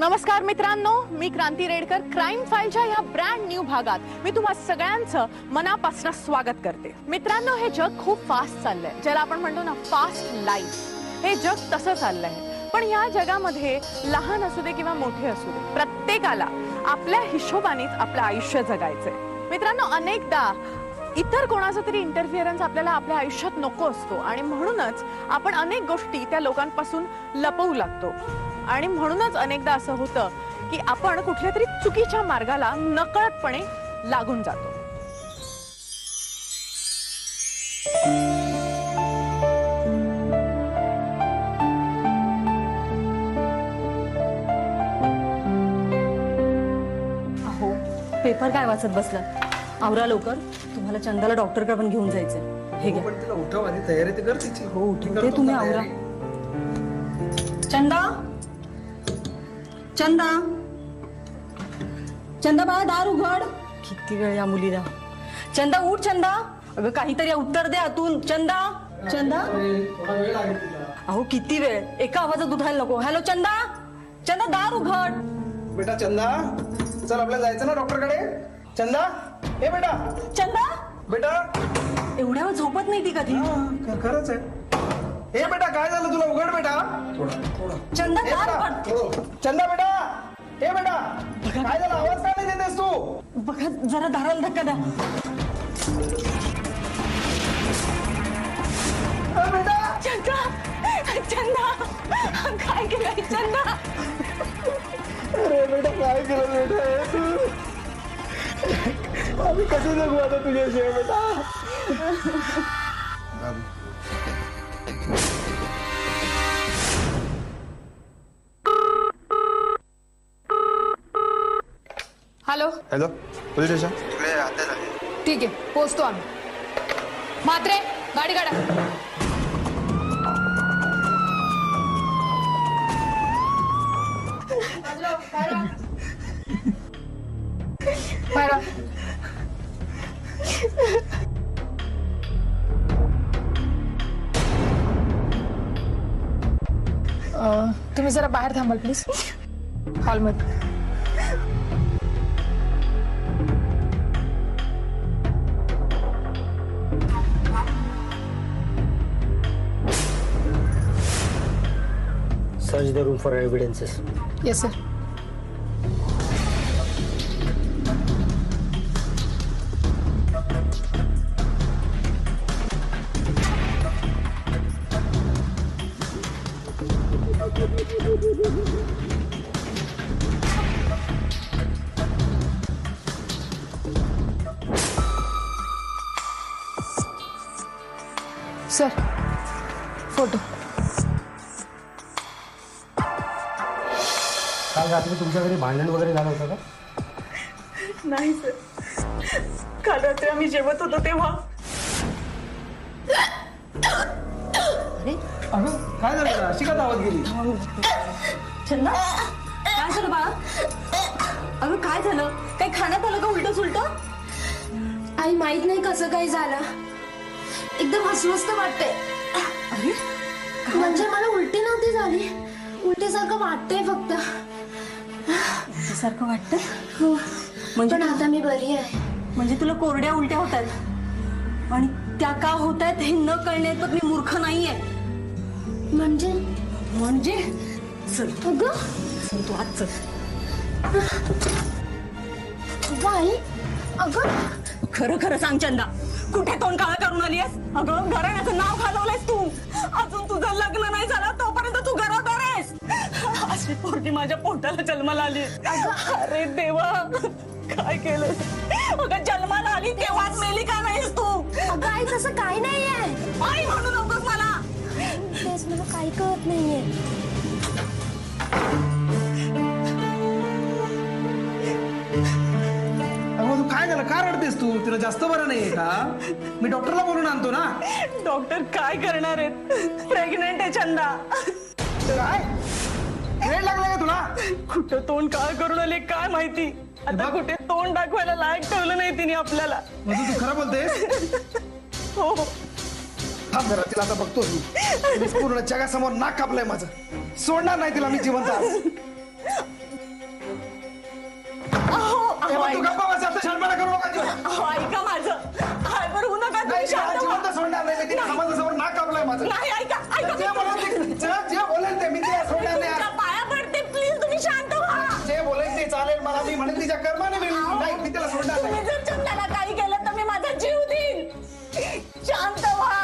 नमस्कार मित्रांनो, मी क्रांती रेडकर. क्राइम फाईलच्या या ब्रँड न्यू भागात मी तुम्हा सगळ्यांचं मनापासून स्वागत करते. मित्रांनो, हे जग खूप फास्ट चाललंय, ज्याला आपण म्हणतो ना फास्ट लाईफ. हे जग तसं चाललंय, पण या जगामध्ये लहान असू दे किंवा मोठे असू दे, प्रत्येकाला आपल्या हिशोबानेच आपलं आयुष्य जगायचंय. मित्रांनो, अनेकदा इतर कोणाचा तरी इंटरफिअरन्स आपल्याला आपल्या आयुष्यात नको असतो आणि म्हणूनच आपण अनेक गोष्टी त्या लोकांपासून लपवू लागतो. आणि म्हणूनच अनेकदा असं होतं की आपण कुठल्या तरी चुकीच्या मार्गाला नकळतपणे लागून जातो. अहो, पेपर काय वाचत बसलात? आवरा लवकर, तुम्हाला चंदाला डॉक्टरकडे पण घेऊन जायचंय. हे घ्या. पण तिला उठव आधी, तयारी तर कर तिची. हो, उठवते, तुम्ही आवरा. चंदा, चंदा, चंदा बाळा, दार उघड. किती वेळ या मुलीला. चंदा उठ, चंदा. अगं काहीतरी उत्तर दे आतून. चंदा, चंदा. अहो किती वेळ, एका आवाजात उठायला नको. हॅलो चंदा, चंदा दार उघड. बेटा चंदा, चल आपल्याला जायचं ना डॉक्टरकडे. चंदा, ए बेटा. चंदा, बेटा. एवढ्या वेळ झोपत नाही ती कधी. खरंच आहे. ए बेटा, काय झालं तुला? उघड बेटा. थोडा चंदा दार उघड. चंदा बेटा. ए बेटा, काय झालं? आवाज का नाही देतेस तू? बघा जरा दाराला धक्का द्या. बेटा. चंदा, चंदा, काय केलंय चंदा? अरे बेटा, काय केलं बेटा हे तू? आम्ही कसे जगू आता तुझ्याशिवाय बेटा? हॅलो. Hello, police station. ठीक आहे, पोहोचतो आम्ही. मात्रे, गाडी काढा. तुम्ही जरा बाहेर थांबाल प्लीज, हॉलमध्ये. Search the room for evidences. Yes, sir. Sir, photo. काल रात्री तुमच्या घरी भांडण वगैरे झालं होतं का? नाही सर, काल रात्री आम्ही जेवत होतो तेव्हा. अरे अगं काय झालं? अशी का धावत गेली? चंदा, काय झालं बाळा? अगं काय झालं? काही खाण्यात आलं का उलट सुलट? आई, माहित नाही कसं काही झालं, एकदम अस्वस्थ वाटते. अरे म्हणजे मला उलटी नव्हती झाली, उलटीसारखं वाटतंय फक्त. सारखं वाटतं. हो, म्हणजे पण आता मी बरी आहे. म्हणजे तुला कोरड्या उलट्या होत आहेत आणि त्या का होत आहेत हे न कळण्यात मी मूर्ख नाहीये. म्हणजे म्हणजे चल अगं, चल तू आज चल. आई, अगं खरं खरं सांग चंदा, कुठे तोंड काळा करून आली आहेस? अगं घराण्याचं नाव घालवलंयस तू. अजून तुझं लग्न नाही झालं तोपर्यंत तू घराबाहेर आहेस. अशी पोरगी माझ्या पोटाला जन्माला आली. अरे देवा, काय केलं? अगं जन्माला आली तेव्हाच मेली का नाहीस तू? अगं आई, तसं काही नाहीये. आई म्हणू नकोस मला. तेच मला काही कळत नाहीये. अगं तू काय झालं? का रडतेस तू? तुला जास्त बरं नाहीये का? मी डॉक्टरला बोलून आणतो ना. डॉक्टर काय करणार आहेत? प्रेग्नेंट आहे चंदा. काय वेळ लागला का तुला? कुठं तोंड काळ करून आले काय माहिती. आता कुठे तोंड दाखवायला लायक ठेवलं नाही तिने आपल्याला. म्हणजे तू खरं बोलतेस? हो. थांब जरा, तिला आता बघतो मी. पूर्ण जगासमोर नाक कापलंय माझं. सोडणार नाही तिला मी जिवंत आज. तू गप्पा बस, आता शहाणपणा करू नका अजिबात. अहो, ऐका माझं. हायपर होऊ नका, तुम्ही नाही, शांत व्हा. जिवंत सोडणार नाही मी. तिने समाजासमोर नाक कापलंय माझं. नाही, ऐका ऐका. जे बोलेल ते मी तिला सोडणार तुमच्या नाही. पाया पडते, प्लीज तुम्ही शांत व्हा. जे बोलेल ते चालेल मला. मी म्हणेन तिच्या कर्माने मी नाही, मी तिला सोडणार तुम्ही नाही. जर चंदाला काही केलं तर मी माझा जीव देईन. शांत व्हा.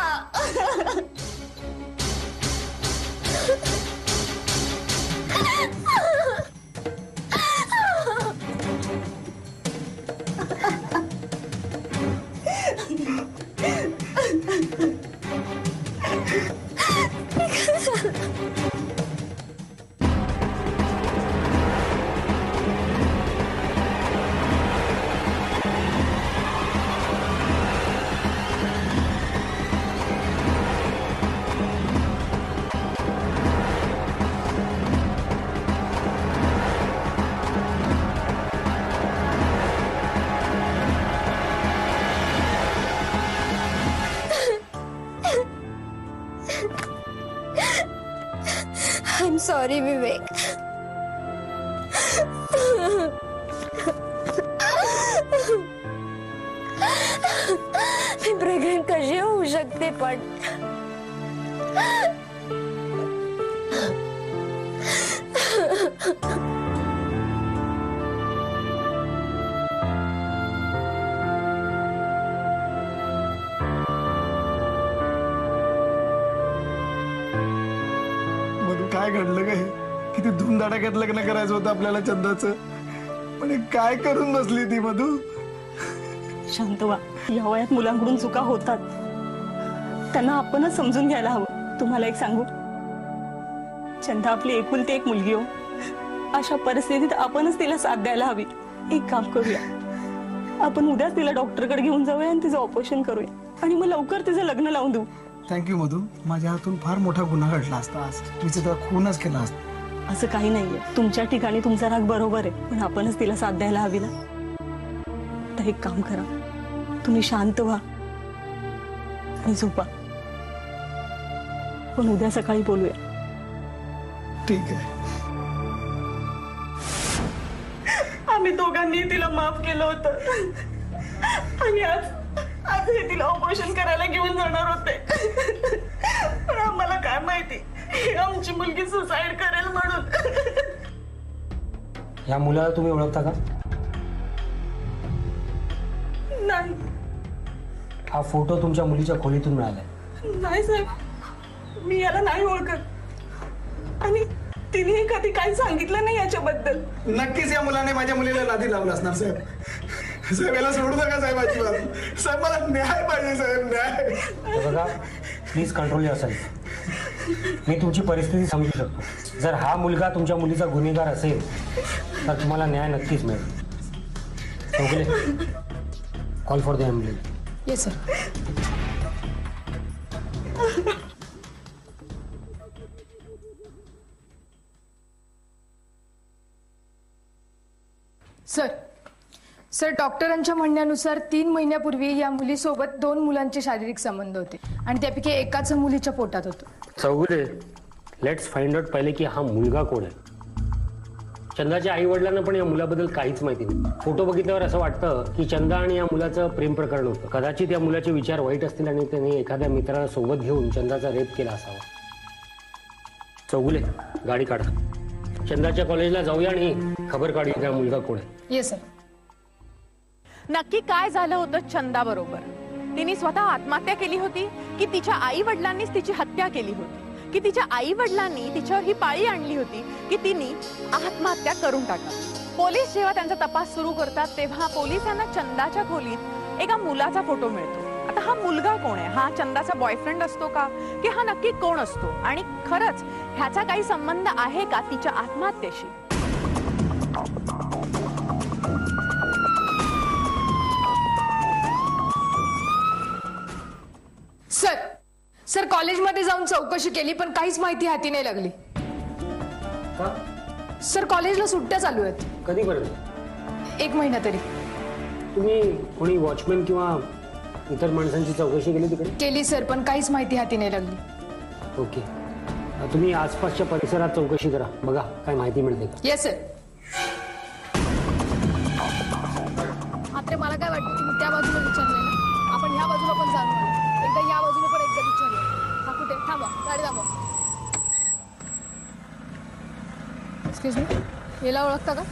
I'm sorry, Vivek. Me pregnant कशी होऊ शकते पण मधू काय घडलं काय? किती धुमधडाक्यात लग्न करायचं होतं आपल्याला चंदाचं, पण हे काय करून बसली ती मधू. शांत व्हा. या वयात मुलांकडून चुका होतात, त्यांना आपणच समजून घ्यायला हवं. तुम्हाला एक सांगू, चंदा आपली एकुलती एक मुलगी हो. अशा परिस्थितीत आपणच तिला साथ द्यायला हवी. एक काम करूया, आपण उद्याच तिला डॉक्टरकडे घेऊन जाऊया आणि तिचं ऑपरेशन करूया आणि मग लवकर तिचं लग्न लावून देऊ. थँक्यू मधू. माझ्या हातून फार मोठा गुन्हा घडला असता आज. मी तिचा खूनच केला असता. असं काही नाहीये. तुमच्या ठिकाणी तुमचा राग बरोबर आहे, पण आपणच तिला साथ द्यायला हवी ना. तर एक काम करा, तुम्ही शांत व्हा आणि झोपा. पण उद्या सकाळी बोलूया. ठीक आहे. आम्ही दोघांनी तिला माफ केलं होतं आणि आज हे तिला ऑपरेशन करायला घेऊन जाणार होते. पण आम्हाला काय माहिती आमची मुलगी सुसाईड करेल म्हणून. या मुलाला तुम्ही ओळखता का? नाही हा फोटो तुमच्या मुलीच्या खोलीतून मिळालाय. नाही साहेब, मी याला नाही ओळखत आणि तिने कधी काही सांगितलं नाही याच्याबद्दल. नक्कीच या मुलाने माझ्या मुलीला नादी लावलं असणार साहेब. साहेब याला सोडू नका साहेब अजिबात. साहेब मला न्याय पाहिजे साहेब, न्याय. तर बघा, प्लीज कंट्रोल योरसेल्फ. मी तुमची परिस्थिती समजू शकतो. जर हा मुलगा तुमच्या मुलीचा गुन्हेगार असेल तर तुम्हाला न्याय नक्कीच मिळेल. Chougule, call for the ambulance. Yes sir. Sir डॉक्टरांच्या म्हणण्यानुसार 3 महिन्यापूर्वी या मुलीसोबत 2 मुलांचे शारीरिक संबंध होते आणि त्यापैकी एकाच मुलीच्या पोटात होतं. चौगुले, लेट्स फाइंड आउट पहिले की हा मुलगा कोण आहे. चंदाच्या आई वडिलांना पण या मुलाबद्दल काहीच माहिती नाही. फोटो बघितल्यावर असं वाटतं की चंदा आणि या मुलाचं प्रेम प्रकरण होतं. कदाचित या मुलाचे विचार वाईट असतील आणि त्याने एखाद्या मित्राला सोबत घेऊन चंदाचा रेप केला असावा. चौगुले, गाडी काढा. चंदाच्या कॉलेजला जाऊया आणि खबर काढूया त्या मुलगा कोण आहे. Yes sir. नक्की काय झालं होतं चंदा बरोबर? तिने स्वतः आत्महत्या केली होती की तिच्या आई वडिलांनीच तिची हत्या केली होती, की तिच्या आई वडिलांनी तिच्यावर ही पाळी आणली होती की तिने आत्महत्या करून टाकावी? पोलीस जेव्हा त्यांचा तपास सुरू करतात तेव्हा पोलिसांना चंदाच्या खोलीत एका मुलाचा फोटो मिळतो. आता हा मुलगा कोण आहे? हा चंदाचा बॉयफ्रेंड असतो का, की हा नक्की कोण असतो? आणि खरंच ह्याचा काही संबंध आहे का तिच्या आत्महत्येशी? सर कॉलेजमध्ये जाऊन चौकशी केली पण काहीच माहिती हाती नाही लागली. का? सर कॉलेजला सुट्ट्या चालू आहेत. कधीपर्यंत? 1 महिना तरी. तुम्ही कोणी वॉचमॅन किंवा इतर माणसांची चौकशी केली तिकडे? केली सर, पण काहीच माहिती हाती नाही लागली. ओके, तुम्ही आसपासच्या परिसरात चौकशी करा, बघा काय माहिती मिळते का. Yes sir. त्या बाजूला विचारलंय ना, आपण ह्या बाजूला पण जाणून आलो. एकदा या बाजूला पण एकदा विचारलं. हा कुठे? थांबा, गाडी थांबा. एक्सक्यूज मी, याला ओळखता का?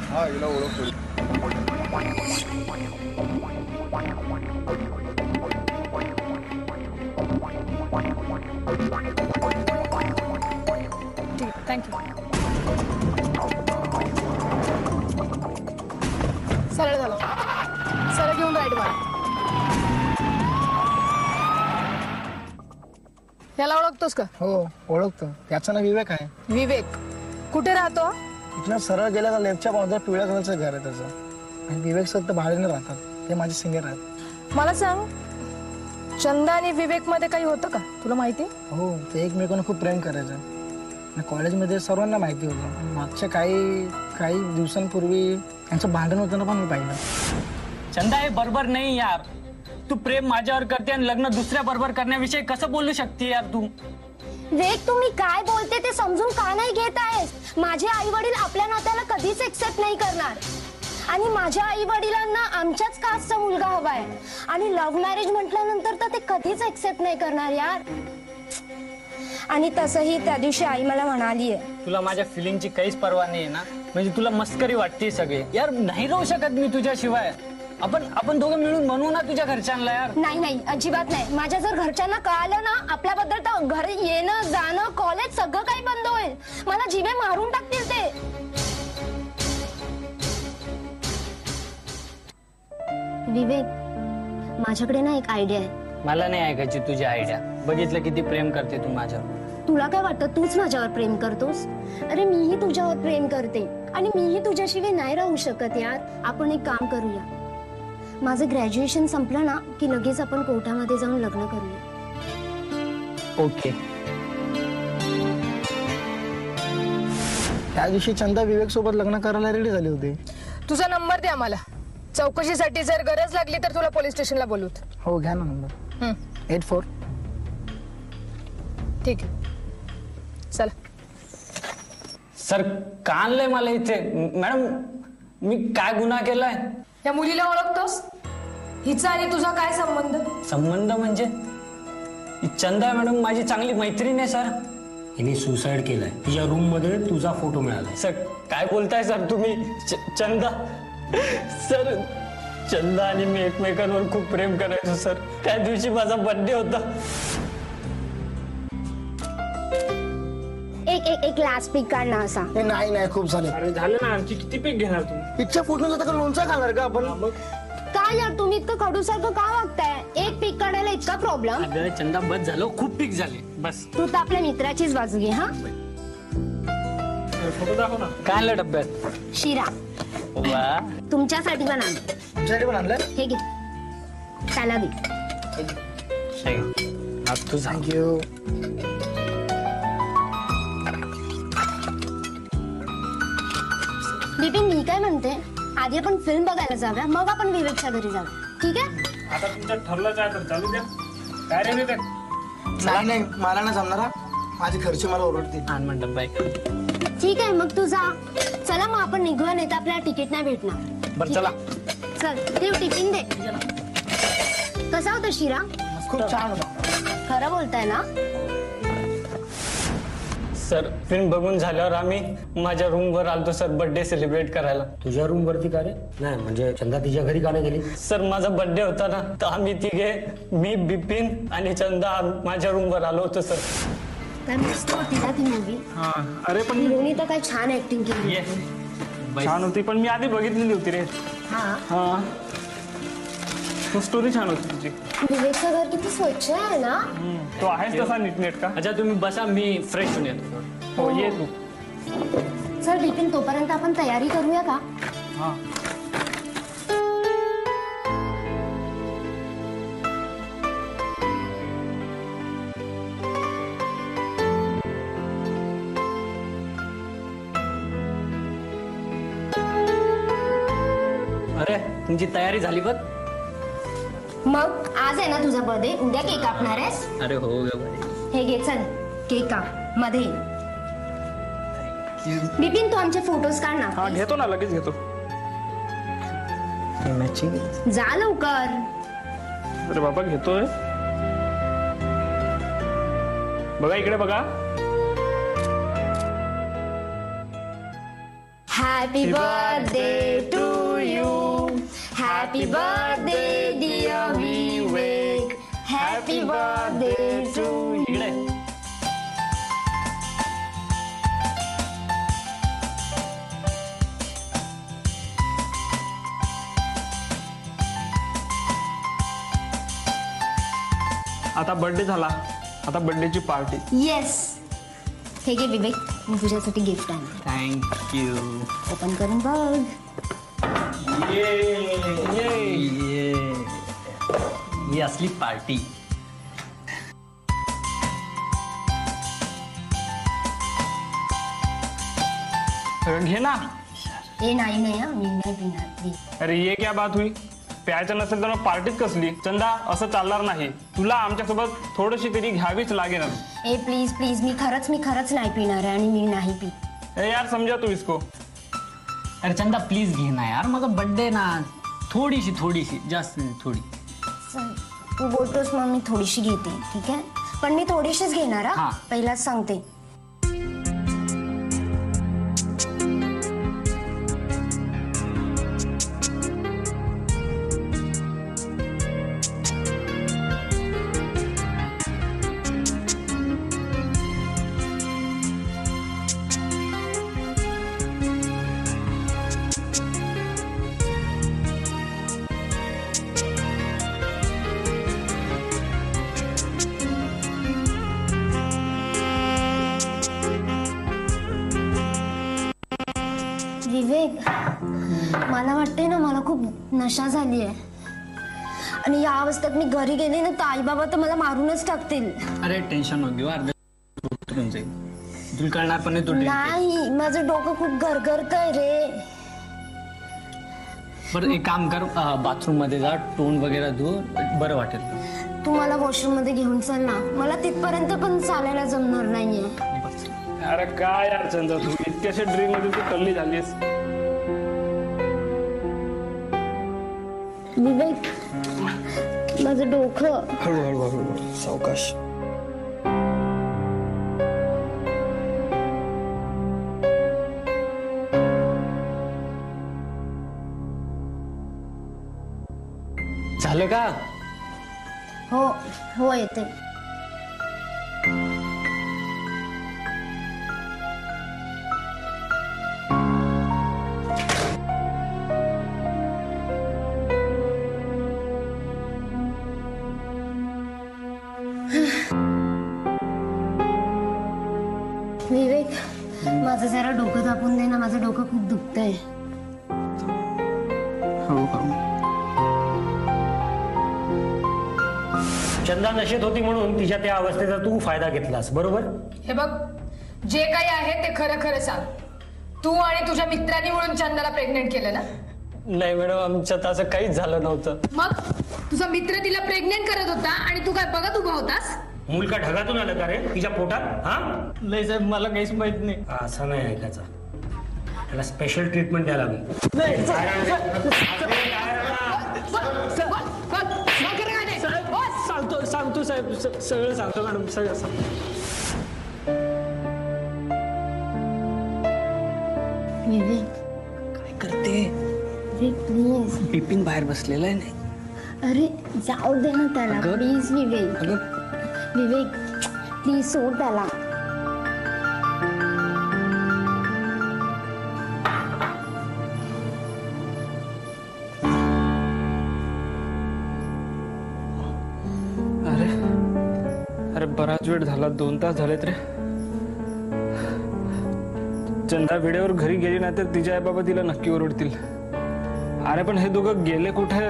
हा हिला ओळखतो. ठीक, थँक्यू. सरळ झालं, सरळ घेऊन राईट मारा. याला ओळखतोस का? हो ओळखतो. त्याचं नाव विवेक आहे. विवेक. कुठे राहतो? इथनं सरळ गेल्या लेफ्टच्या बाजूला पिवळ्या कलरचं घर आहे त्याचं. आणि विवेक सर तर भाड्याने राहतात. ते माझे सिनियर आहेत. मला सांग, चंदा आणि विवेक मध्ये काही होतं का? तुला माहिती? हो ते एकमेकांना खूप प्रेम करायचं. आणि कॉलेजमध्ये सर्वांना माहिती होतं. आणि मागच्या काही दिवसांपूर्वी त्यांचं भांडण होताना पण मी पाहिलं. चंदा हे बरोबर नाही यार. तू प्रेम माझ्यावर करते आणि लग्न दुसऱ्या बरोबर करण्याविषयी कसं बोलू शकते यार तू? वेग, तुम्ही काय बोलते ते समजून का नाही घेत आहेस? माझे आई वडील आपल्या नात्याला कधीच एक्सेप्ट नाही करणार. आणि माझ्या आई वडिलांना आमच्याच कास्टचा मुलगा हवाय. आणि लव्ह मॅरेज म्हटल्यानंतर तर ते कधीच एक्सेप्ट नाही करणार यार. आणि तसंही त्या दिवशी आई मला म्हणालीये, तुला माझ्या फिलिंगची काहीच पर्वा नाही ना? म्हणजे तुला मस्करी वाटते सगळे यार. नाही राहू शकत मी तुझ्याशिवाय. आपण दोघं मिळून म्हणू ना तुझ्या घरच्यांना यार. नाही नाही अजिबात नाही. माझ्या जर घरच्यांना कळालं ना आपल्याबद्दल तर घरी येणं जाणं कॉलेज सगळं काही बंद होईल. मला जीवे मारून टाकतील ते. विवेक, माझ्याकडे ना एक आयडिया आहे. मला नाही ऐकायची तुझी आयडिया. बघितलं किती प्रेम करते तू माझ्यावर. तुला काय वाटतं तूच माझ्यावर प्रेम करतोस? अरे मीही तुझ्यावर प्रेम करते आणि मीही तुझ्याशिवाय नाही राहू शकत यार. आपण एक काम करूया, माझं ग्रॅज्युएशन संपलं ना की लगेच आपण कोर्टामध्ये जाऊन लग्न करूया. ओके. त्या दिवशी चंदा विवेक सोबत लग्न करायला रेडी झाली होती. तुझा नंबर दे आम्हाला. चौकशीसाठी जर गरज लागली तर तुला पोलीस स्टेशनला बोलवत. हो घ्या ना नंबर. 84. ठीक आहे, चला. सर का आणलंय मला इथे? मॅडम मी काय गुन्हा केलाय? या मुलीला ओळखतोस? हिचा आणि तुझा काय संबंध? संबंध म्हणजे ही चंदा मॅडम माझी चांगली मैत्रीण आहे सर. हिने सुसाईड केलाय. तिच्या रूम मध्ये तुझा फोटो मिळाला. सर काय बोलताय सर तुम्ही? चंदा सर, चंदा आणि मी एकमेकांवर खूप प्रेम करायचो सर. त्या दिवशी माझा बर्थडे होता. एक लास्ट पीक काढ ना असा. हे नाही खूप झाले. अरे झालं ना, आमची किती पीक घेणार तुम्ही? इच्छा फुटून जातं का लोणचं खाणार का आपण? काय यार तुम्ही इतकं खडूसारखं का वागताय? एक पीक काढायला इतका प्रॉब्लेम? अगं चंदा बस झालं, खूप पीक झाले बस. तू तर आपल्या मित्राचीच बाजू घे. हा फोटो दाखव ना. काय आणलं डब्यात? शिरा वा, तुमच्यासाठी पण आणलं. तुमच्यासाठी पण आणलं? हे घे, त्याला दे. तू सांग. थँक्यू. बिपिन, मी काय म्हणते, आधी आपण फिल्म बघायला जाऊया, मग आपण विवेकच्या घरी जाऊया. ठीक आहे? आता तुमचं ठरलंच आहे तर चालू द्या. काय रे ते? नाही मला नाही जमणार. माझी घरची मला ओरडते. आण म्हणतात बाईक. ठीक आहे मग तू जा. चला मग आपण निघूया, नाही तर आपल्याला तिकीट नाही भेटणार. बरं ठीक चला. आहे? चल ठेव, टिफिन दे. कसा होता शिरा? खूप छान होता. खरं बोलताय ना? सर फिल्म बघून झाल्यावर आम्ही माझ्या रूमवर आलतो सर बर्थडे सेलिब्रेट करायला. तुझ्या रूम वरती का रे? नाही म्हणजे चंदा तिच्या घरी का नाही गेली? सर माझा बर्थडे होता ना, तर आम्ही तिघे, मी, बिपिन आणि चंदा माझ्या रूमवर आलो होतो सर. काय मस्त होती ना ती मूवी. अरे पण हिरोनी तर काय छान ऍक्टिंग केली. छान होती, पण मी आधी बघितलेली होती रे. हा, स्टोरी छान होती तुझी. विवेकचं घर किती स्वच्छ आहे ना. तो आहेच तसा नीटनेट का? अच्छा तुम्ही बसा, मी फ्रेश होऊन येतो. हो ये तू. चल बिपिन, तोपर्यंत आपण तयारी करूया का? हा. अरे तुमची तयारी झाली बघ. मग आज आहे ना तुझा बर्थडे, उद्या केक कापणार आहेस? अरे हो हे घे, चल केक काप मध्ये. बिपिन तू आमचे फोटोज काढ ना. हा घेतो ना, लगेच घेतो. नाही मॅचिंग. जा लवकर. अरे बाबा घेतोय. बघा इकडे बघा. Happy birthday to you. Happy birthday dear Vivek. Happy birthday to you. इकडे आता बर्थडे झाला, आता बर्थडेची पार्टी. येस. हे घे विवेक, मी तुझ्यासाठी गिफ्ट आहे. थँक्यू. ओपन करून बघ. ही असली पार्टी. घे ना. हे नाही नाही हं, मी नाही पिणार प्लीज. अरे ये क्या बात हुई. प्यायचं नसेल तर मग पार्टीच कसली. चंदा असं चालणार नाही. तुला आमच्यासोबत थोडीशी तरी घ्यावीच लागेल. ए प्लीज प्लीज, मी खरंच नाही पिणार आहे आणि मी नाही पी. ए यार समजा तू इसको. अरे चंदा प्लीज घे ना यार, माझा बर्थडे ना. थोडीशी जास्त नाही, थोडी. तू बोलतोस मग मी थोडीशी घेते, ठीक आहे. पण मी थोडीशीच घेणार हा, पहिलाच सांगते. विवेक, मला वाटतंय ना मला खूप नशा झाली आहे आणि या अवस्थेत मी घरी गेले ना तर आई बाबा तर मला मारूनच टाकतील. अरे टेन्शन नको घेऊ, अर्ध्या उतरून जाईल. तुला कळणार पण नाही. तू नाही, माझं डोकं खूप गरगरतंय रे. बरं एक काम कर, बाथरूम मध्ये जा, तोंड वगैरे धु, बरं वाटेल. तू मला वॉशरूम मध्ये घेऊन चल ना. मला तिथपर्यंत पण चालायला जमणार नाहीये. अरे काय यार चंदा, तू इतक्याशा ड्रिंक मध्ये तू कल्ली झालीस. विवेक, माझं डोकं. हळूहळू सावकाश. झालं का? हो हो येते. विवेक, माझं जरा डोकं दाबून दे ना. माझं डोकं खूप दुखतंय. चंदा नशेत होती म्हणून तिच्या त्या अवस्थेचा तू फायदा घेतलास, बरोबर? हे बघ, जे काही आहे ते खरं खरं सांग. तू आणि तुझ्या मित्रांनी म्हणून चंदाला प्रेग्नेंट केलं ना? नाही मॅडम, आमच्यात असं काहीच झालं नव्हतं. मग तुझा मित्र तिला प्रेग्नेंट करत होता आणि तू काय बघत उभा होतास? मूल का ढगातून आलं का रे तिच्या पोटात? हा नाही साहेब, मला काहीच माहित नाही. असं नाही ऐकायचं. त्याला स्पेशल ट्रीटमेंट द्यायला लागेल. सांगतो साहेब, सगळं सांगतो मॅडम, सगळं सांगतो. विवेक, काय करते? विवेक प्लीज. बिपिन बाहेर बसलेला आहे. नाही अरे जाऊ दे ना त्याला अगं. प्लीज. विवेक अगं विवेक प्लीज सोड त्याला. अरे बराच वेळ झाला, 2 तास झालेत रे. चंदा वेळेवर घरी गेली नाही तर तिचे आई बाबा तिला नक्की ओरडतील. अरे पण हे दोघं गेले कुठे?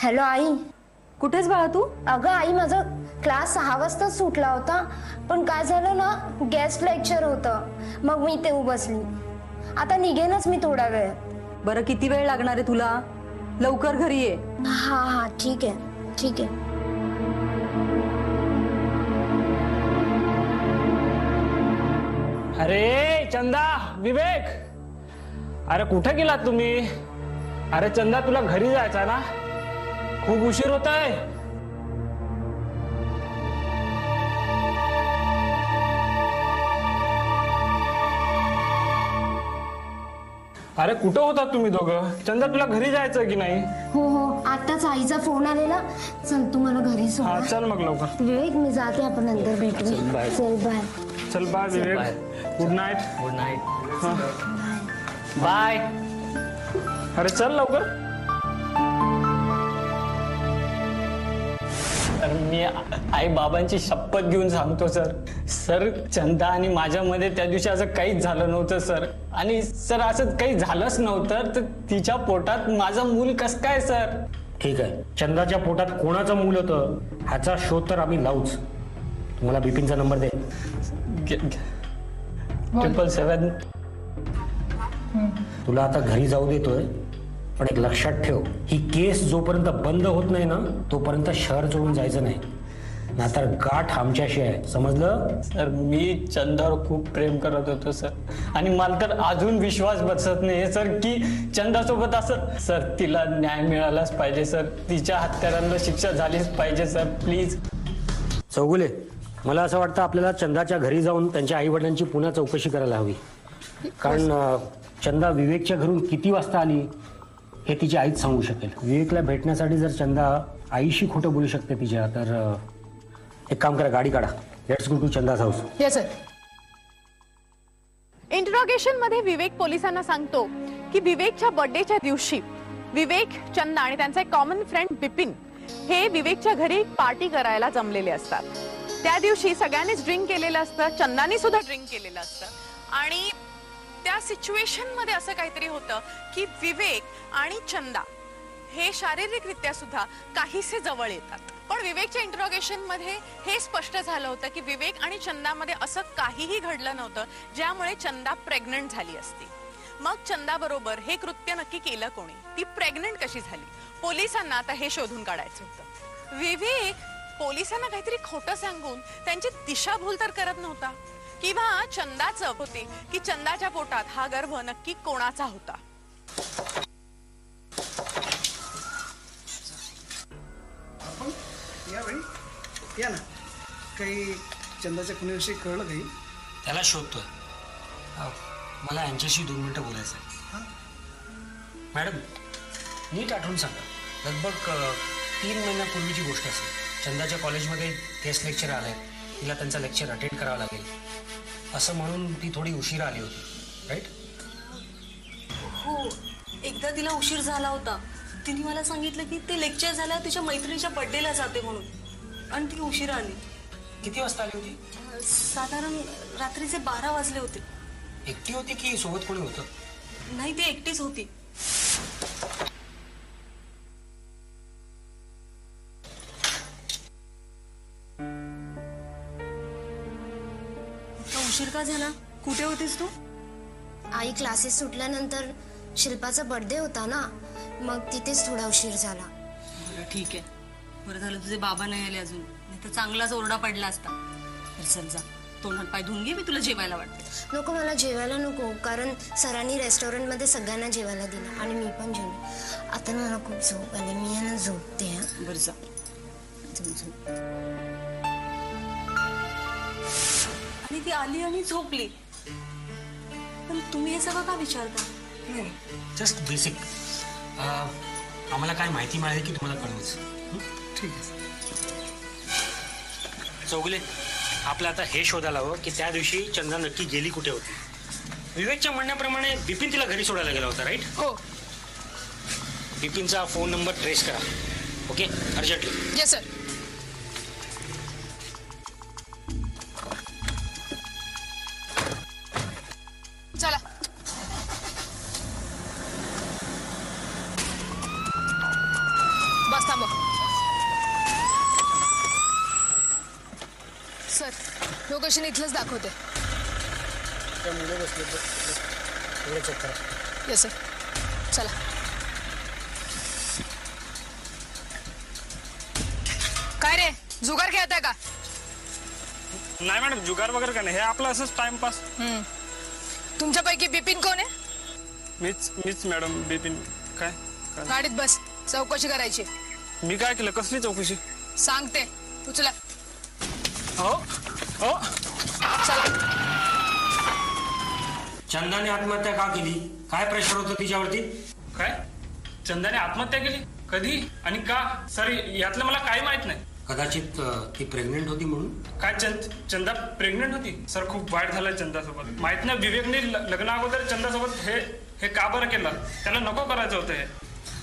हॅलो आई. कुठेच बाळा तू? अगं आई, माझा क्लास 6 वाजता सुटला होता, पण काय झालं ना, गेस्ट लेक्चर होतं, मग मी तेव्हा बसली. आता निघेनच मी थोडा वेळ. बरं किती वेळ लागणार आहे तुला? लवकर घरी ये. हा ठीक आहे ठीक आहे. अरे चंदा, विवेक, अरे कुठे गेलात तुम्ही? अरे चंदा, तुला घरी जायचं ना, खूप उशीर होत आहे. अरे कुठं होतात तुम्ही दोघं? चंदा, तुला घरी जायचं की नाही? हो हो, आताच आईचा फोन आलेला. चल तू मला घरी सोड. हा चल मग लवकर. विवेक, मी जाते, आपण नंतर भेटू. चल, बाय. चल बाय. चल bye Vivek. Good night. Good night. Bye. अरे चल लवकर. तर मी आई बाबांची शपथ घेऊन सांगतो सर. सर, चंदा आणि माझ्यामध्ये त्या दिवशी असं काहीच झालं नव्हतं सर. आणि सर, असं काही झालंच नव्हतं तर तिच्या पोटात माझं मूल कसं काय सर? ठीक आहे, चंदाच्या पोटात कोणाचं मूल होतं ह्याचा शोध तर आम्ही लावूच. तुम्हाला बिपिनचा नंबर दे. 777. तुला आता घरी जाऊ देतोय, पण एक लक्षात ठेव, ही केस जोपर्यंत बंद होत नाही ना तोपर्यंत शहर सोडून जायचं नाही, नाहीतर गाठ आमच्याशी आहे, समजलं? सर, मी चंदावर खूप प्रेम करत होतो सर. आणि मला तर अजून विश्वास बसत नाही सर की चंदासोबत असं. सर, तिला न्याय मिळालाच पाहिजे सर. तिच्या हत्यारांना शिक्षा झालीच पाहिजे सर, प्लीज. चौगुले, मला असं वाटतं आपल्याला चंदाच्या घरी जाऊन त्यांच्या आई वडिलांची पुन्हा चौकशी करायला हवी. कारण चंदा विवेकच्या घरून किती वाजता आली हे तिची आईच सांगू शकेल. विवेकला भेटण्यासाठी जर चंदा आईशी खोटं बोलू शकते तिच्या, तर एक काम करा, गाडी काढा, let's go to Chanda's house. Yes sir. Interrogation मध्ये विवेक पोलिसांना सांगतो की विवेकच्या बर्थडेच्या दिवशी विवेक, चंदा आणि त्यांचा एक कॉमन फ्रेंड बिपिन हे विवेकच्या घरी पार्टी करायला जमलेले असतात. त्या दिवशी सगळ्यांनीच ड्रिंक केलेलं असतं, चंदाने सुद्धा ड्रिंक केलेलं असतं. आणि त्या सिच्युएशन मध्ये असं काहीतरी होतं की विवेक आणि चंदा हे शारीरिकरित्या सुद्धा काहीसे जवळ येतात. पण विवेकच्या इंटरॉगेशन मध्ये हे स्पष्ट झालं होतं की विवेक आणि चंदामध्ये असं काहीही घडलं नव्हतं ज्यामुळे चंदा प्रेग्नंट झाली असती. मग चंदा बरोबर हे कृत्य नक्की केलं कोणी, ती प्रेग्नंट कशी झाली, पोलिसांना आता हे शोधून काढायचं होतं. विवेक पोलिसांना काहीतरी खोटं सांगून त्यांची दिशाभूल तर करत नव्हता, किंवा चंदाचं होते की चंदाच्या पोटात हा गर्भ नक्की कोणाचा होता. यावेळी या ना, काही चंदाच्या खुनीविषयी कळलं काही? त्याला शोधतोय. मला यांच्याशी 2 मिनिटं बोलायचं आहे. मॅडम, नीट आठवून सांगा, लगभग 3 महिन्यापूर्वीची गोष्ट असेल. चंदाच्या कॉलेजमध्ये गेस्ट लेक्चर आलंय, तिला त्यांचं लेक्चर अटेंड करावं लागेल असं म्हणून ती थोडी उशिरा आली होती, राईट? हो, एकदा तिला उशीर झाला होता. तिने मला सांगितलं की ते लेक्चर झाल्यावर तिच्या मैत्रिणीच्या बर्थडेला जाते म्हणून, आणि ती उशिरा आली. किती वाजता आली होती? साधारण रात्रीचे 12 वाजले होते. एकटी होती की सोबत कोणी होतं? नाही, ती एकटीच होती. उशीर का झाला? कुठे होतीस तू? आई क्लासेस सुटल्यानंतर शिल्पाचा बर्थडे होता ना, मग तिथेच थोडा उशीर झाला. बरं, ठीक आहे. बरं झालं तुझे बाबा नाही आले अजून, नाही तर चांगलाच ओरडा पडला असता. तर चल जा, तोंडात पाय धुवून घे, मी तुला जेवायला वाटते. नको, मला जेवायला नको, कारण सरांनी रेस्टॉरंटमध्ये सगळ्यांना जेवायला दिलं आणि मी पण जेवले. आता मला खूप झोप आली, मी यांना झोपते. बरं जा, झोप. आणि ती आली आणि झोपली. पण तुम्ही हे सगळं का विचारता? जस्ट बेसिक, आम्हाला काय माहिती मिळाली की तुम्हाला कळवूच. ठीक आहे. चौगुले, आपलं आता हे शोधायला हवं की त्या दिवशी चंदा नक्की गेली कुठे होती. विवेकच्या म्हणण्याप्रमाणे बिपिन तिला घरी सोडायला गेला होता, राईट? हो. बिपिनचा फोन नंबर ट्रेस करा, ओके, अर्जंटली. Yes sir. चला. बस थांबा. सर, लोकेशन इथलंच दाखवते. त्या मुलं बसले तर चेक करा. Yes sir. चला. काय रे, जुगार खेळताय का? नाही मॅडम, जुगार वगैरे काय नाही, हे आपलं असंच टाइमपास. तुमच्यापैकी बिपिन कोण आहे? मीच मॅडम, बिपिन. काय गाडीत बस, चौकशी करायची. मी काय केलं? कसली चौकशी? सांगते, उचला. हो हो. चला. चंदाने आत्महत्या का केली? काय प्रेशर होतं तिच्यावरती? काय? चंदाने आत्महत्या केली? कधी आणि का? सर यातलं मला काही माहित नाही. कदाचित ती प्रेग्नेंट होती म्हणून. काय चंदा प्रेग्नेंट होती? सर खूप वाईट झालं चंदासोबत. माहित नाही विवेकने लग्न अगोदर चंदासोबत हे का बरं केलं? त्याला नको करायचं होतं हे.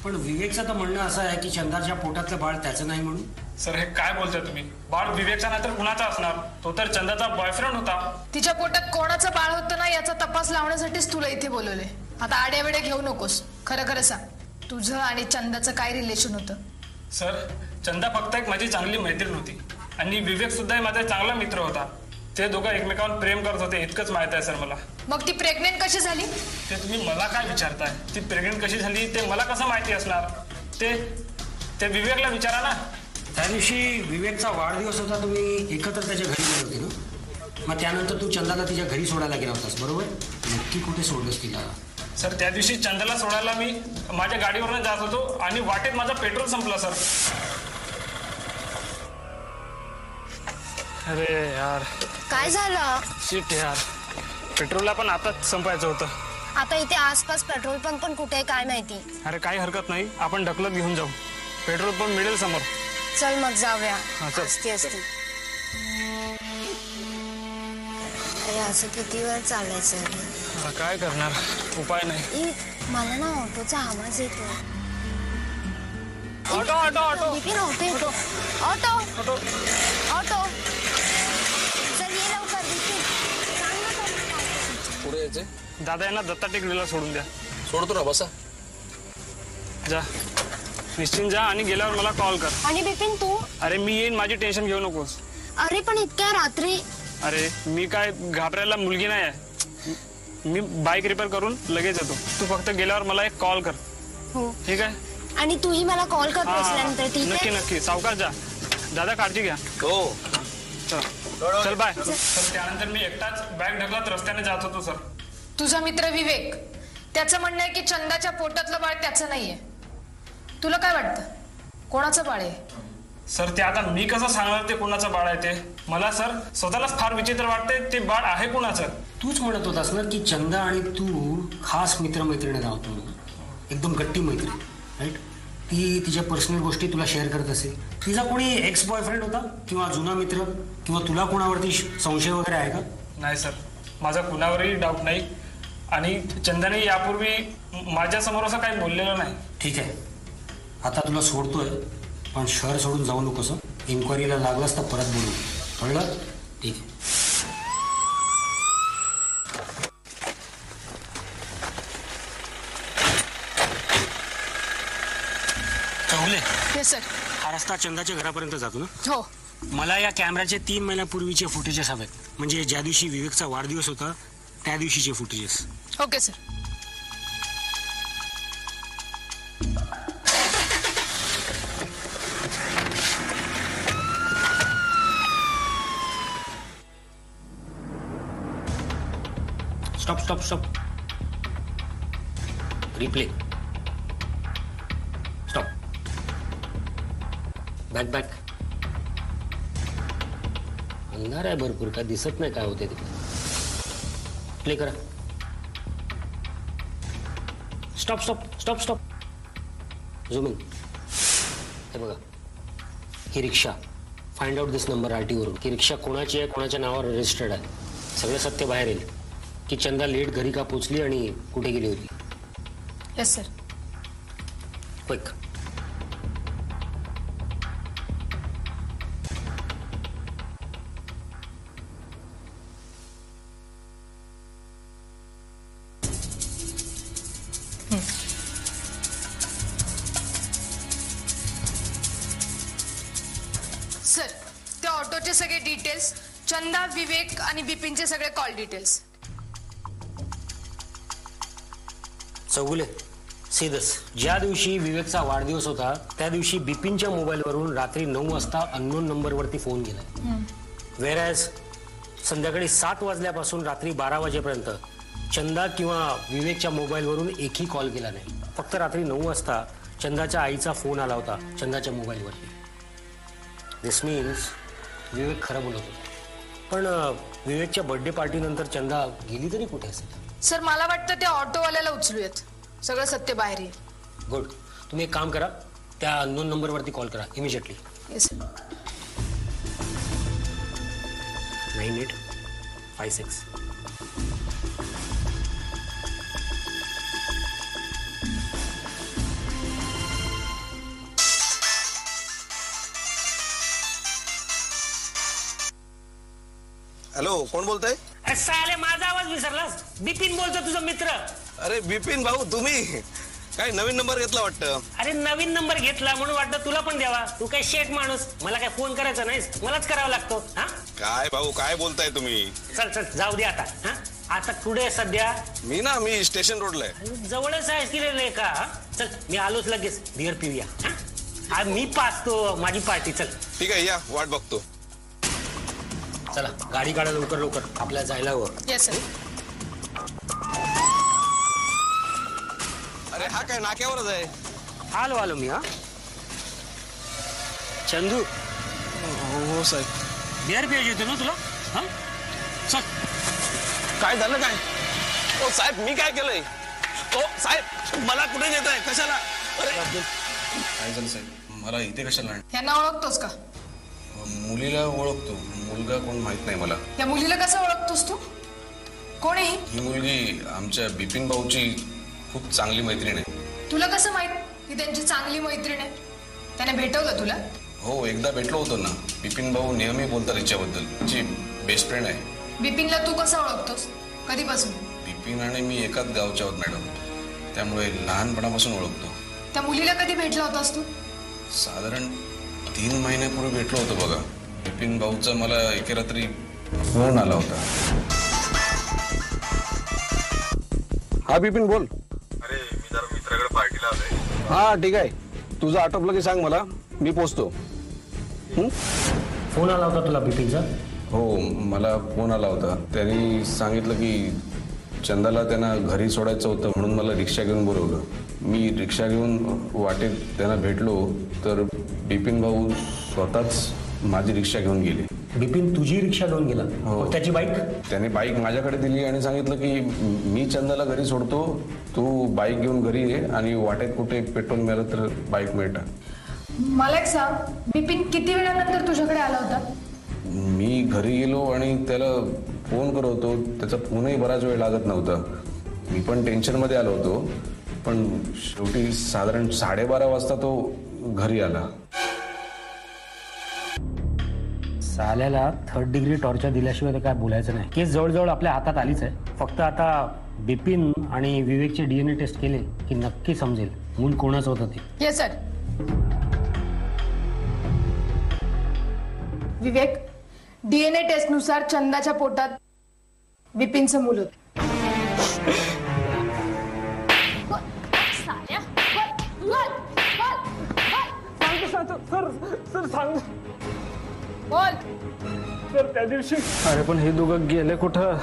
पण विवेकचं तर म्हणणं असं आहे की चंदाच्या पोटातलं बाळ त्याचं नाही म्हणून. सर हे काय बोलताय तुम्ही? बाळ विवेकचा नाही तर कुणाचा असणार? तो तर चंदाचा बॉयफ्रेंड होता. तिच्या पोटात कोणाचं बाळ होतं ना याचा तपास लावण्यासाठीच तुला इथे बोलवले. आता आड्यावेड्या घेऊ नकोस, खरं खरं सांग, तुझं आणि चंदाचं काय रिलेशन होतं? सर चंदा फक्त एक माझी चांगली मैत्रीण होती आणि विवेक सुद्धा माझा चांगला मित्र होता. ते दोघं एकमेकांवर प्रेम करत होते, इतकंच माहित आहे सर मला. मग ती प्रेग्नेंट कशी झाली? ते तुम्ही मला काय विचारताय? ती प्रेग्नेंट कशी झाली ते मला कसं माहिती असणार? ते विवेकला विचारा ना. त्या दिवशी विवेकचा वाढदिवस होता, तुम्ही एकत्र त्याच्या घरी गेले होते ना? मग त्यानंतर तू चंदाला तिच्या घरी सोडायला गेला होतास, बरोबर? नक्की कुठे सोडलंस तिला? सर त्या दिवशी चंदाला सोडायला मी माझ्या गाडीवरनं जात होतो आणि वाटेत माझा पेट्रोल संपला सर. अरे यार, काय झालं? शिट यार, पेट्रोलला पण आताच संपायचं होतं. आता इथे आसपास पेट्रोल पंप पण कुठे आहे काय माहिती. अरे काही हरकत नाही, आपण ढकलत घेऊन जाऊ, पेट्रोल पंप मिळेल समोर. चल मग जाऊया. हा, चल. असती अरे असं किती वेळ चालायचं? आता काय करणार, उपाय नाही. मला ना ऑटोचा आवाज येतो. Auto auto auto Bipin, auto auto auto. Auto. चल ये लवकर बिपिन. सांग ना त्यांना काय. पुढे यायचे. दादा यांना दत्ता टेकडीला सोडून द्या. सोडतो ना, बसा. जा, निश्चिंत जा आणि गेल्यावर मला कॉल कर. आणि बिपिन तू? अरे मी येईन, माझी टेन्शन घेऊ नकोस. अरे पण इतक्या रात्री? अरे मी काय घाबरायला मुलगी नाही आहे. मी बाईक रिपेअर करून लगेच येतो. तू फक्त गेल्यावर मला एक कॉल कर. हो. ठीक आहे? आणि तूही मला कॉल कर हा, पोचल्यानंतर, ठीक नक्की आहे? नक्की. सावकाश जा. दादा काळजी घ्या. हो. चल बाय. सर त्यानंतर मी एकटाच बॅग ढकलत रस्त्याने जात होतो सर. तुझा मित्र विवेक, त्याचं म्हणणं आहे की चंदाच्या पोटातलं बाळ त्याचं नाहीये. तुला काय वाटतं, कोणाचं बाळ आहे? सर ते आता मी कसं सांगणार ते कोणाचं बाळ आहे ते? मला सर स्वतःलाच फार विचित्र वाटते, ते बाळ आहे कोणाचं? तूच म्हणत होतास ना की चंदा आणि तू खास मित्रमैत्रिणी राहतो म्हणून, एकदम गट्टी मैत्रीण, राईट? ती तिच्या पर्सनल गोष्टी तुला शेअर करत असेल. तिचा कोणी एक्स बॉयफ्रेंड होता किंवा जुना मित्र किंवा तुला कोणावरती संशय वगैरे आहे का? नाही सर, माझा कुणावरही डाऊट नाही आणि चंदाने यापूर्वी माझ्यासमोर असं काही बोललेलं नाही. ठीक आहे, आता तुला सोडतोय, पण शहर सोडून जाऊ नकोस. इन्क्वायरीला लागलास तर परत बोलू, कळलं? ठीक आहे. Chougule, yes sir. हा रस्ता चंदाच्या घरापर्यंत जातो ना? हो. मला या कॅमेऱ्याचे 3 महिन्यापूर्वीचे फुटेजेस हवेत, म्हणजे ज्या दिवशी विवेकचा वाढदिवस होता त्या दिवशीचे footages. Okay sir. Stop stop stop. Replay. Stop. Back back. अंधार आहे भरपूर, काय दिसत नाही काय होते तिकडे. प्ले करा. Stop stop stop stop. Zooming. हे बघा, ही रिक्षा. Find out this number RT वरून. ही रिक्षा कोणाची आहे, कोणाच्या नावावर रजिस्टर्ड आहे, सगळं सत्य बाहेर येईल. की चंदा लेट घरी का पोचली आणि कुठे गेली होती. Yes sir. क्विक. सर, त्या ऑटोचे सगळे डिटेल्स, चंदा, विवेक आणि बिपिनचे सगळे कॉल डिटेल्स. चौगुले, सीदस. ज्या दिवशी विवेकचा वाढदिवस होता त्या दिवशी बिपिनच्या मोबाईलवरून रात्री 9 वाजता अननोन नंबरवरती फोन गेला. वेअरॅज संध्याकाळी 7 वाजल्यापासून रात्री 12 वाजेपर्यंत चंदा किंवा विवेकच्या मोबाईलवरून एकही कॉल केला नाही. फक्त रात्री 9 वाजता चंदाच्या आईचा फोन आला होता चंदाच्या मोबाईलवरती. दिस मीन्स विवेक खरं बोलत होता. पण विवेकच्या बर्थडे पार्टीनंतर चंदा गेली तरी कुठे असेल? सर मला वाटतं त्या ऑटोवाल्याला उचलूयात, सगळं सत्य बाहेर येईल. गुड. तुम्ही एक काम करा, त्या अननोन नंबरवरती कॉल करा इमिजिएटली. Yes sir. 9856. हॅलो, कोण बोलतंय? साले माझा आवाज विसरलास? बिपिन बोलतो, तुझा मित्र. अरे बिपिन भाऊ, तुम्ही काय नवीन नंबर घेतला वाटतं? अरे नवीन नंबर घेतला म्हणून वाटतं तुला पण द्यावा. तू काय शेट माणूस, मला काय फोन करायचा नाहीस, मलाच करावा लागतो. हा काय भाऊ, काय बोलताय तुम्ही? चल चल जाऊ दे आता. हा आता कुठे आहे सध्या? मी स्टेशन रोडला आहे. जवळच आहेस की रे का? हा? चल मी आलोच लगेच, बिअर पिऊया. हा मी पाचतो माझी पार्टी. चल ठीक आहे, या वाट बघतो. चला गाडी काढा लवकर लवकर, आपल्याला जायला हवं. Yes sir. अरे हा काय नाक्यावरच आहे. आलो मी. हा चंदू, हो साहेब. बिअर पियायची होती ना तुला? हा चल. काय झालं काय? ओ साहेब, मी काय केलंय? ओ साहेब, मला कुठे नेत आहे, कशाला? अरे काय झालं साहेब, मला इथे कशाला? यांना ओळखतोस का? मुलीला ओळखतो, मुलगा कोण माहित नाही मला. या मुलीला कसं ओळखतोस तू? कोण आहे ही मुलगी आमच्या बिपिन भाऊची खूप चांगली मैत्रीण आहे. तुला कसं माहित की त्यांची चांगली मैत्रीण आहे? त्याने भेटवलं तुला? हो, एकदा भेटलो होतो ना. बिपिन भाऊ नेहमी बोलतात हिच्याबद्दल, तिची बेस्ट फ्रेंड आहे. बिपिनला तू कसं ओळखतोस? कधीपासून? बिपिन आणि मी एकाच गावच्या आहोत मॅडम, त्यामुळे लहानपणापासून ओळखतो. त्या मुलीला कधी भेटला होतास तू? साधारण 3 महिन्यापूर्वी भेटलो होतो बघा. बिपिन भाऊचा मला एके रात्री फोन आला होता. हा बिपिन बोल. अरे मी जरा मित्राकडे पार्टीला आलोय. हा ठीक आहे, तुझं आटोपलं की सांग मला, मी पोचतो. फोन आला होता तुला बिपिनचा? हो, मला फोन आला होता. त्यांनी सांगितलं की चंदाला त्यांना घरी सोडायचं होतं, म्हणून मला रिक्षा घेऊन बोलवलं. मी रिक्षा घेऊन वाटेत त्यांना भेटलो तर बिपिन भाऊ स्वतःच माझी रिक्षा घेऊन गेले. बिपिन तुझी रिक्षा घेऊन गेला? हो. त्याची बाईक? त्याने बाईक माझ्याकडे दिली आणि सांगितलं की मी चंदाला घरी सोडतो, तू बाईक घेऊन घरी ये आणि वाटेत कुठे पेट्रोल मिळालं तर बाईक मिळतात. मला एक सांग, बिपिन किती वेळानंतर तुझ्याकडे आला होता? मी घरी गेलो आणि त्याला फोन करत होतो, त्याचा फोनही बराच वेळ लागत नव्हता. मी पण टेन्शनमध्ये आलो होतो, पण शेवटी साधारण 12:30 वाजता तो घरी आला. साल्याला 3rd डिग्री टॉर्चर दिल्याशिवाय तर काय बोलायचं नाही. केस जवळजवळ आपल्या हातात आलीच आहे. फक्त आता बिपिन आणि विवेकचे DNA टेस्ट केले की नक्की समजेल मूल कोणाचं होतं ते. Yes sir. Vivek, DNA test नुसार चंदाच्या पोटात बिपिनचं मूल होतं. बोल. सर त्या दिवशी अरे पण हे दोघं गेले कुठं?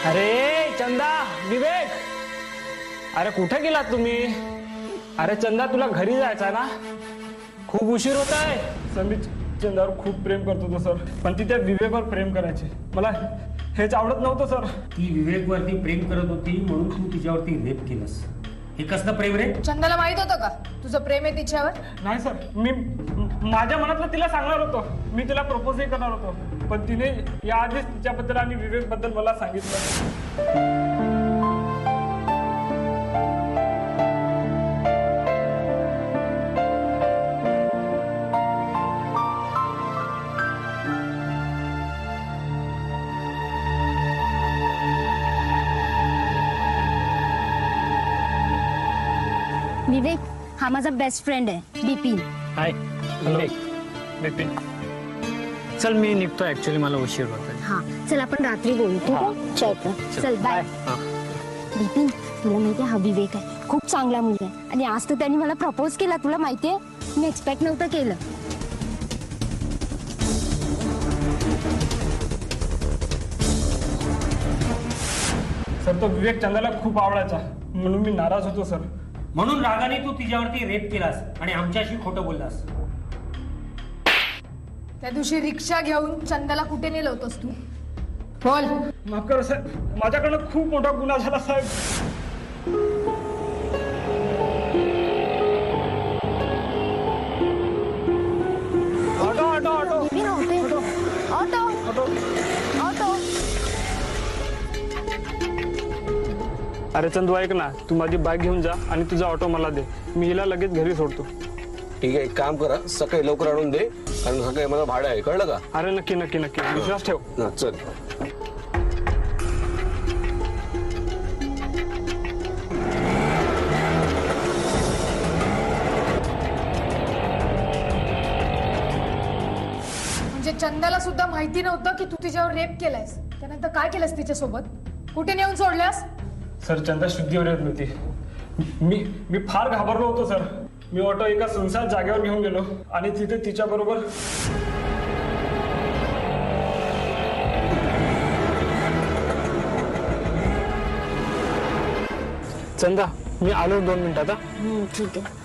अरे चंदा, विवेक, अरे कुठे गेलात तुम्ही? अरे चंदा, तुला घरी जायचा ना? खूप उशीर होत आहे. सर मी चंदावर खूप प्रेम करत होतो सर, पण ती त्या विवेकवर प्रेम करायची. मला हेच आवडत नव्हतं सर. ती विवेकवरती प्रेम करत होती म्हणून तू तिच्यावरती रेप केलंस. हे कसलं प्रेम रे? चंदाला माहित होतं का तुझं प्रेम आहे तिच्यावर? नाही सर, मी माझ्या मनातलं तिला सांगणार होतो. मी तिला प्रपोजही करणार होतो, पण तिने याआधीच तिच्याबद्दल आणि विवेकबद्दल मला सांगितलं. विवेक, हा माझा बेस्ट फ्रेंड आहे बिपिन. हाय विपिन. चल मी निघतो, ऍक्च्युली मला उशीर होत आहे. हा चल आपण रात्री बोलू. ठीक आहे चल चल बाय. बिपिन, तुला माहितीये हा विवेक आहे, खूप चांगला मुलगा आहे आणि आज तर त्यांनी मला प्रपोज केला. तुला माहितीये, मी एक्सपेक्ट नव्हतं केलं. सर तो विवेक चंदाला खूप आवडायचा म्हणून मी नाराज होतो सर. म्हणून रागाने तू तिच्यावरती रेप केलास आणि आमच्याशी खोटं बोललास. त्या दिवशी रिक्षा घेऊन चंदाला कुठे नेलं होतंस तू? बोल. माफ करा साहेब, माझ्याकडनं खूप मोठा गुन्हा झाला साहेब. Auto auto auto Bipin, auto auto auto. अरे चंदू ऐक ना, तू माझी बाईक घेऊन जा आणि तुझा ऑटो मला दे. मी हिला लगेच घरी सोडतो. ठीक आहे, एक काम करा, सकाळी लवकर आणून दे, कारण सकाळी मला भाडं आहे, कळलं का? अरे नक्की नक्की नक्की, विश्वास ठेव. हा चल. म्हणजे चंदाला सुद्धा माहिती नव्हतं की तू तिच्यावर रेप केलायस. त्यानंतर काय केलंस तिच्यासोबत? कुठे नेऊन सोडल्यास? सर चंदा शुद्धीवर येत नव्हती. मी फार घाबरलो होतो सर. मी ऑटो एका सुनसान जागेवर घेऊन गेलो आणि तिथे तिच्या बरोबर चंदा, मी आलो 2 मिनिटात. ठीक आहे.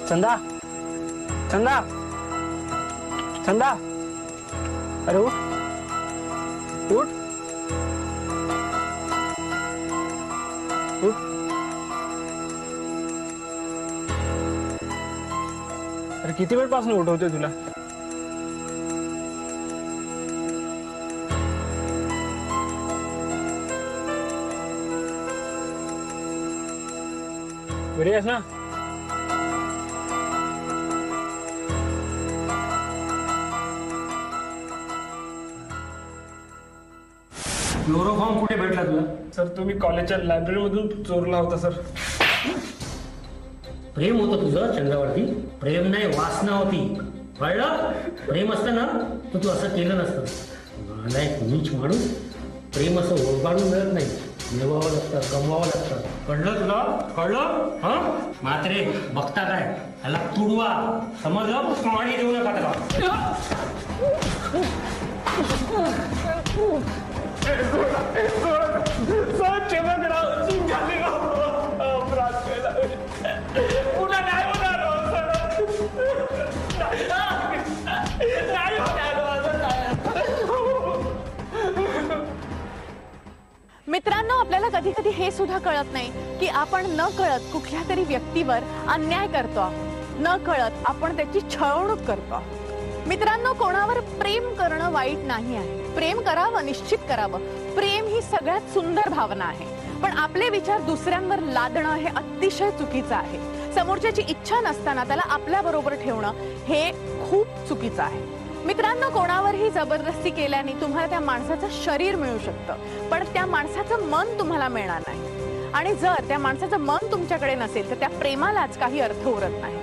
चंदा चंदा चंदा, अरे उठ उठ उठ. अरे किती वेळपासून उठवते तुला? बरी आहेस ना? क्लोरोफॉर्म कुठे भेटला तुला? सर तुम्ही कॉलेजच्या लायब्ररीमधून चोरला होता सर. प्रेम होतं तुझं चंद्रावरती? प्रेम नाही, वासना होती, कळलं? प्रेम असतं ना तर तू असं केलं नसतं. नाही नीच माणूस. प्रेम असं ओरबाडून मिळत नाही, मिळवावं लागतं, कमवावं लागतं. कळलं तुला? कळलं? हा मात्रे बघता काय, ह्याला तुडवा, समजलं? पाणी देऊ नका त्याला. मित्रांनो, आपल्याला कधी कधी हे सुद्धा कळत नाही की आपण न कळत कुठल्या तरी व्यक्तीवर अन्याय करतो, न कळत आपण त्याची छळवणूक करतो. मित्रांनो, कोणावर प्रेम करणं वाईट नाही आहे. प्रेम करावं, निश्चित करावं. प्रेम ही सगळ्यात सुंदर भावना आहे. पण आपले विचार दुसऱ्यांवर लादणं हे अतिशय चुकीचं आहे. समोरच्याची इच्छा नसताना त्याला आपल्या बरोबर ठेवणं हे खूप चुकीचं आहे. मित्रांनो, कोणावरही जबरदस्ती केल्याने तुम्हाला त्या माणसाचं शरीर मिळू शकतं, पण त्या माणसाचं मन तुम्हाला मिळणार नाही. आणि जर त्या माणसाचं मन तुमच्याकडे नसेल तर त्या प्रेमालाच काही अर्थ उरत नाही.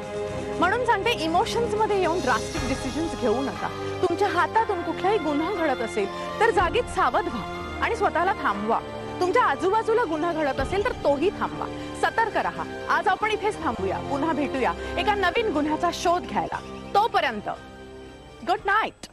म्हणून सांगते, इमोशन्स मध्ये येऊन ड्रास्टिक डिसिजन्स घेऊ नका. तुमच्या हातातून कुठलाही गुन्हा घडत असेल तर जागीच सावध व्हा आणि स्वतःला थांबवा. तुमच्या आजूबाजूला गुन्हा घडत असेल तर तोही थांबवा. सतर्क राहा. आज आपण इथेच थांबूया. पुन्हा भेटूया एका नवीन गुन्ह्याचा शोध घ्यायला. तोपर्यंत गुड नाईट.